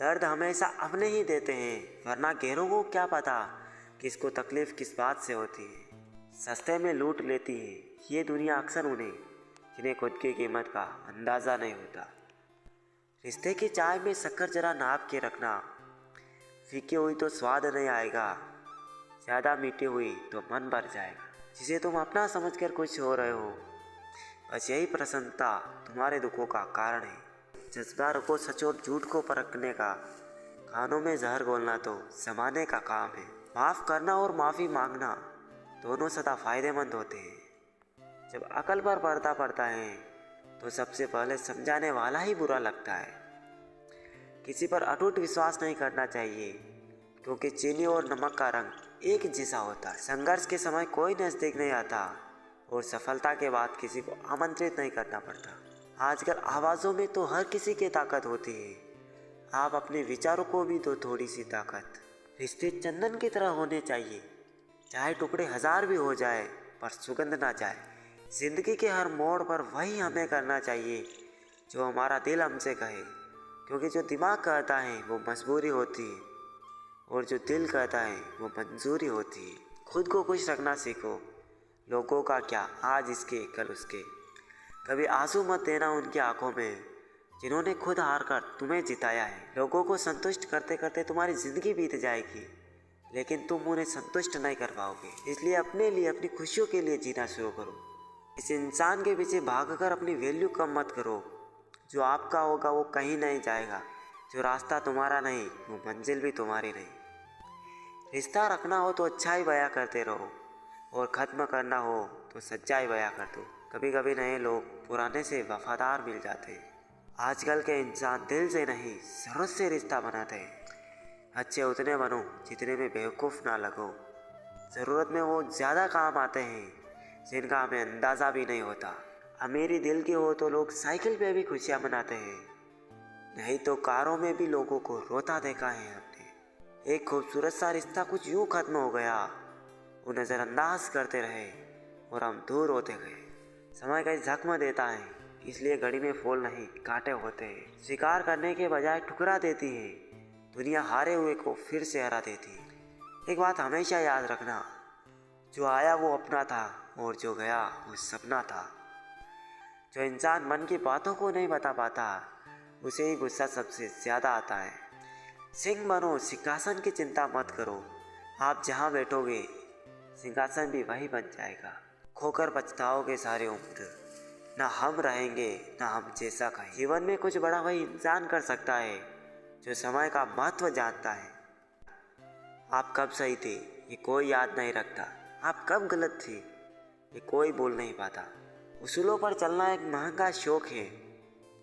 दर्द हमेशा अपने ही देते हैं, वरना गैरों को क्या पता किसको तकलीफ किस बात से होती है। सस्ते में लूट लेती है ये दुनिया अक्सर उन्हें जिन्हें खुद की कीमत का अंदाज़ा नहीं होता। रिश्ते की चाय में शक्कर जरा नाप के रखना, फीकी हुई तो स्वाद नहीं आएगा, ज़्यादा मीठी हुई तो मन भर जाएगा। जिसे तुम अपना समझकर खुश हो रहे हो, बस यही प्रसन्नता तुम्हारे दुखों का कारण है। जज्बा रखो सच और झूठ को परखने का, खानों में जहर घोलना तो ज़माने का काम है। माफ़ करना और माफ़ी मांगना दोनों सदा फायदेमंद होते हैं। जब अकल पर पर्दा पड़ता है तो सबसे पहले समझाने वाला ही बुरा लगता है। किसी पर अटूट विश्वास नहीं करना चाहिए, क्योंकि चीनी और नमक का रंग एक जैसा होता है। संघर्ष के समय कोई नज़दीक नहीं आता और सफलता के बाद किसी को आमंत्रित नहीं करना पड़ता। आजकल आवाज़ों में तो हर किसी की ताकत होती है, आप अपने विचारों को भी दो थोड़ी सी ताकत। रिश्ते चंदन की तरह होने चाहिए, चाहे टुकड़े 1000 भी हो जाए पर सुगंध ना जाए। जिंदगी के हर मोड़ पर वही हमें करना चाहिए जो हमारा दिल हमसे कहे, क्योंकि जो दिमाग कहता है वो मजबूरी होती है और जो दिल कहता है वो मंजूरी होती है। खुद को खुश रखना सीखो, लोगों का क्या आज इसके कल उसके। कभी आंसू मत देना उनकी आंखों में जिन्होंने खुद हार कर तुम्हें जिताया है। लोगों को संतुष्ट करते करते तुम्हारी ज़िंदगी बीत जाएगी, लेकिन तुम उन्हें संतुष्ट नहीं कर पाओगे। इसलिए अपने लिए, अपनी खुशियों के लिए जीना शुरू करो। इस इंसान के पीछे भागकर अपनी वैल्यू कम मत करो। जो आपका होगा वो कहीं नहीं जाएगा, जो रास्ता तुम्हारा नहीं वो मंजिल भी तुम्हारी नहीं। रिश्ता रखना हो तो अच्छाई बयां करते रहो और ख़त्म करना हो तो सच्चाई बयां कर दो। कभी कभी नए लोग पुराने से वफादार मिल जाते हैं। आजकल के इंसान दिल से नहीं ज़रूरत से रिश्ता बनाते हैं। अच्छे उतने बनो जितने में बेवकूफ़ ना लगो। ज़रूरत में वो ज़्यादा काम आते हैं जिनका हमें अंदाज़ा भी नहीं होता। अमीरी दिल की हो तो लोग साइकिल पे भी खुशियाँ मनाते हैं, नहीं तो कारों में भी लोगों को रोता देखा है हमने। एक खूबसूरत सा रिश्ता कुछ यूँ ख़त्म हो गया, वो नज़रअंदाज करते रहे और हम दूर होते गए। समय कई जख्म देता है, इसलिए घड़ी में फूल नहीं कांटे होते हैं। स्वीकार करने के बजाय ठुकरा देती है दुनिया, हारे हुए को फिर से हरा देती है। एक बात हमेशा याद रखना, जो आया वो अपना था और जो गया वो सपना था। जो इंसान मन की बातों को नहीं बता पाता उसे ही गुस्सा सबसे ज़्यादा आता है। सिंह बनो, सिंहासन की चिंता मत करो, आप जहाँ बैठोगे सिंहासन भी वही बन जाएगा। खोकर पछताओगे सारी उम्र, ना हम रहेंगे ना हम जैसा कहें। जीवन में कुछ बड़ा वही इंसान कर सकता है जो समय का महत्व जानता है। आप कब सही थे ये कोई याद नहीं रखता, आप कब गलत थे ये कोई बोल नहीं पाता। उसूलों पर चलना एक महंगा शौक है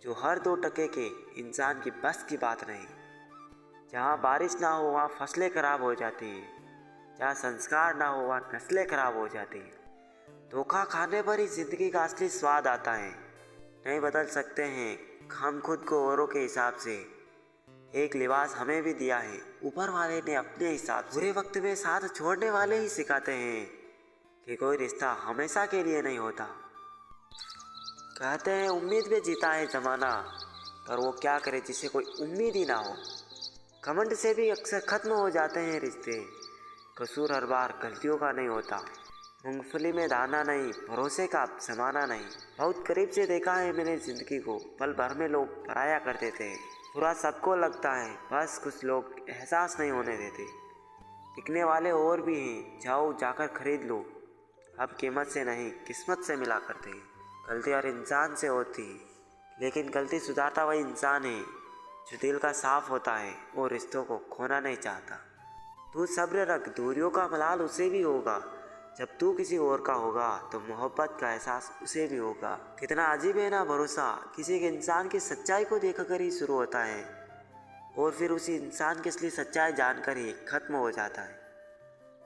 जो हर 2 टके के इंसान की बस की बात नहीं। जहाँ बारिश ना हो वहाँ फसलें खराब हो जाती हैं, जहाँ संस्कार ना हो वहाँ नस्लें खराब हो जाती हैं। धोखा खाने पर ही जिंदगी का असली स्वाद आता है। नहीं बदल सकते हैं हम खुद को औरों के हिसाब से, एक लिबास हमें भी दिया है ऊपर वाले ने अपने हिसाब से। बुरे वक्त में साथ छोड़ने वाले ही सिखाते हैं कि कोई रिश्ता हमेशा के लिए नहीं होता। कहते हैं उम्मीद में जीता है ज़माना, पर वो क्या करे जिसे कोई उम्मीद ही ना हो। घमंड से भी अक्सर ख़त्म हो जाते हैं रिश्ते, कसूर हर बार गलतियों का नहीं होता। मूंगफली में दाना नहीं, भरोसे का ज़माना नहीं। बहुत करीब से देखा है मैंने ज़िंदगी को, पल भर में लोग पराया कर देते हैं। बुरा सबको लगता है, बस कुछ लोग एहसास नहीं होने देते। बिकने वाले और भी हैं, जाओ जाकर खरीद लो, अब कीमत से नहीं किस्मत से मिला करते हैं। गलती हर इंसान से होती है, लेकिन गलती सुधारता वही इंसान है जो दिल का साफ होता है और रिश्तों को खोना नहीं चाहता। तू सब्र रख, दूरियों का मलाल उसे भी होगा, जब तू किसी और का होगा तो मोहब्बत का एहसास उसे भी होगा। कितना अजीब है ना, भरोसा किसी के इंसान की सच्चाई को देखकर ही शुरू होता है और फिर उसी इंसान की असली सच्चाई जानकर ही ख़त्म हो जाता है।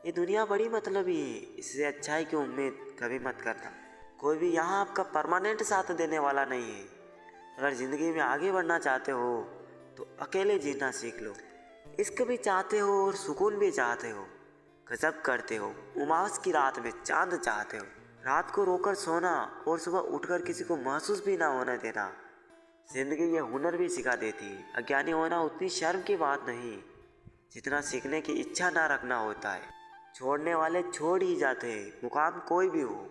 ये दुनिया बड़ी मतलबी है, इससे अच्छाई की उम्मीद कभी मत करना। कोई भी यहाँ आपका परमानेंट साथ देने वाला नहीं है। अगर ज़िंदगी में आगे बढ़ना चाहते हो तो अकेले जीना सीख लो। इश्क भी चाहते हो और सुकून भी चाहते हो, गजब करते हो। उमास की रात में चांद चाहते हो, रात को रोकर सोना और सुबह उठकर किसी को महसूस भी ना होने देना। जिंदगी ये हुनर भी सिखा देती है। अज्ञानी होना उतनी शर्म की बात नहीं जितना सीखने की इच्छा ना रखना होता है। छोड़ने वाले छोड़ ही जाते हैं, मुकाम कोई भी हो,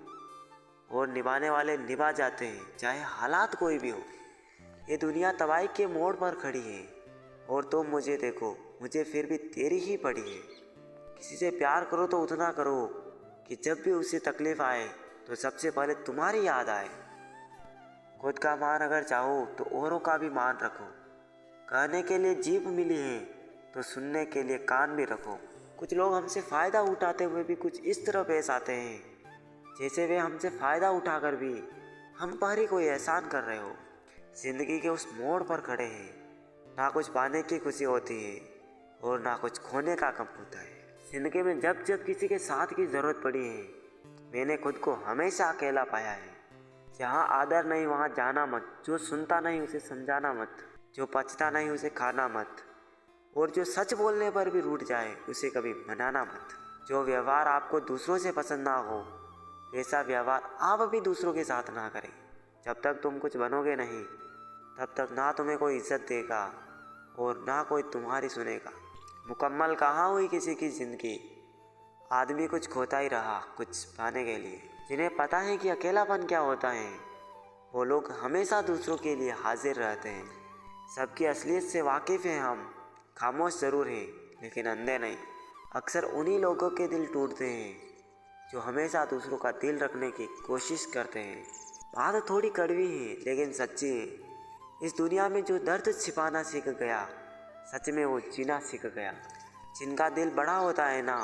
और निभाने वाले निभा जाते हैं, चाहे हालात कोई भी हो। ये दुनिया तबाही के मोड़ पर खड़ी है और तुम मुझे देखो, मुझे फिर भी तेरी ही पड़ी है। किसी से प्यार करो तो उतना करो कि जब भी उसे तकलीफ आए तो सबसे पहले तुम्हारी याद आए। खुद का मान अगर चाहो तो औरों का भी मान रखो। कहने के लिए जीभ मिली है तो सुनने के लिए कान भी रखो। कुछ लोग हमसे फ़ायदा उठाते हुए भी कुछ इस तरह पेश आते हैं जैसे वे हमसे फ़ायदा उठाकर भी हम पर ही कोई एहसान कर रहे हो। ज़िंदगी के उस मोड़ पर खड़े हैं, ना कुछ पाने की खुशी होती है और ना कुछ खोने का गम होता है। ज़िंदगी में जब जब किसी के साथ की ज़रूरत पड़ी है, मैंने खुद को हमेशा अकेला पाया है। जहाँ आदर नहीं वहाँ जाना मत, जो सुनता नहीं उसे समझाना मत, जो पचता नहीं उसे खाना मत, और जो सच बोलने पर भी रूठ जाए उसे कभी मनाना मत। जो व्यवहार आपको दूसरों से पसंद ना हो वैसा व्यवहार आप भी दूसरों के साथ ना करें। जब तक तुम कुछ बनोगे नहीं तब तक ना तुम्हें कोई इज्जत देगा और ना कोई तुम्हारी सुनेगा। मुकम्मल कहाँ हुई किसी की ज़िंदगी, आदमी कुछ खोता ही रहा कुछ पाने के लिए। जिन्हें पता है कि अकेलापन क्या होता है वो लोग हमेशा दूसरों के लिए हाजिर रहते हैं। सबकी असलियत से वाकिफ़ हैं हम, खामोश ज़रूर हैं लेकिन अंधे नहीं। अक्सर उन्हीं लोगों के दिल टूटते हैं जो हमेशा दूसरों का दिल रखने की कोशिश करते हैं। बात थोड़ी कड़वी है लेकिन सच्ची है। इस दुनिया में जो दर्द छिपाना सीख गया सच में वो जीना सीख गया। जिनका दिल बड़ा होता है ना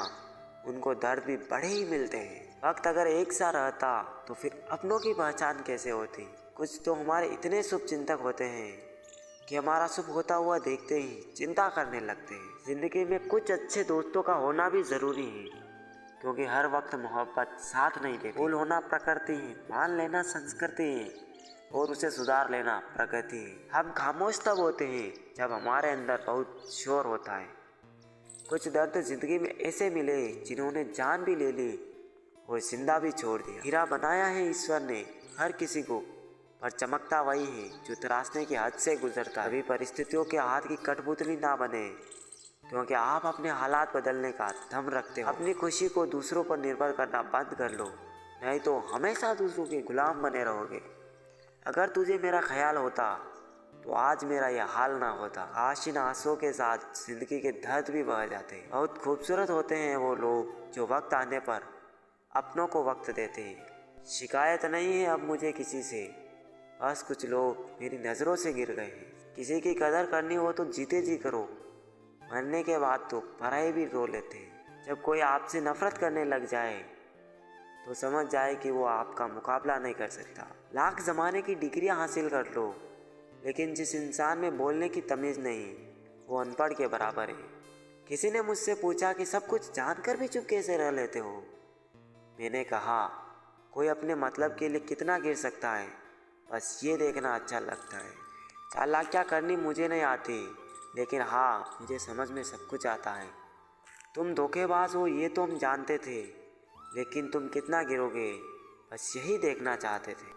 उनको दर्द भी बड़े ही मिलते हैं। वक्त अगर एक सा रहता तो फिर अपनों की पहचान कैसे होती। कुछ तो हमारे इतने शुभ चिंतक होते हैं कि हमारा शुभ होता हुआ देखते ही चिंता करने लगते हैं। ज़िंदगी में कुछ अच्छे दोस्तों का होना भी ज़रूरी है क्योंकि हर वक्त मोहब्बत साथ नहीं देती। भूल होना प्रकृति है, मान लेना संस्कृति है और उसे सुधार लेना प्रगति है। हम खामोश तब होते हैं जब हमारे अंदर बहुत शोर होता है। कुछ दर्द ज़िंदगी में ऐसे मिले जिन्होंने जान भी ले ली और जिंदा भी छोड़ दिया। हीरा बनाया है ईश्वर ने हर किसी को, पर चमकता वही है जो तराशने की हद से गुजरता है। अभी परिस्थितियों के हाथ की कठपुतली ना बने क्योंकि आप अपने हालात बदलने का दम रखते हो। अपनी खुशी को दूसरों पर निर्भर करना बंद कर लो, नहीं तो हमेशा दूसरों के गुलाम बने रहोगे। अगर तुझे मेरा ख्याल होता तो आज मेरा यह हाल ना होता। काश इन आंसुओं के साथ जिंदगी के दर्द भी बह जाते। बहुत खूबसूरत होते हैं वो लोग जो वक्त आने पर अपनों को वक्त देते हैं। शिकायत नहीं है अब मुझे किसी से, बस कुछ लोग मेरी नज़रों से गिर गए हैं। किसी की कदर करनी हो तो जीते जी करो, मरने के बाद तो पराए भी रो लेते हैं। जब कोई आपसे नफरत करने लग जाए तो समझ जाए कि वो आपका मुकाबला नहीं कर सकता। लाख ज़माने की डिग्रियां हासिल कर लो लेकिन जिस इंसान में बोलने की तमीज़ नहीं वो अनपढ़ के बराबर है। किसी ने मुझसे पूछा कि सब कुछ जानकर भी चुप कैसे रह लेते हो। मैंने कहा कोई अपने मतलब के लिए कितना गिर सकता है, बस ये देखना अच्छा लगता है। चालाकियाँ करनी मुझे नहीं आती लेकिन हाँ मुझे समझ में सब कुछ आता है। तुम धोखेबाज हो ये तो हम जानते थे लेकिन तुम कितना गिरोगे बस यही देखना चाहते थे।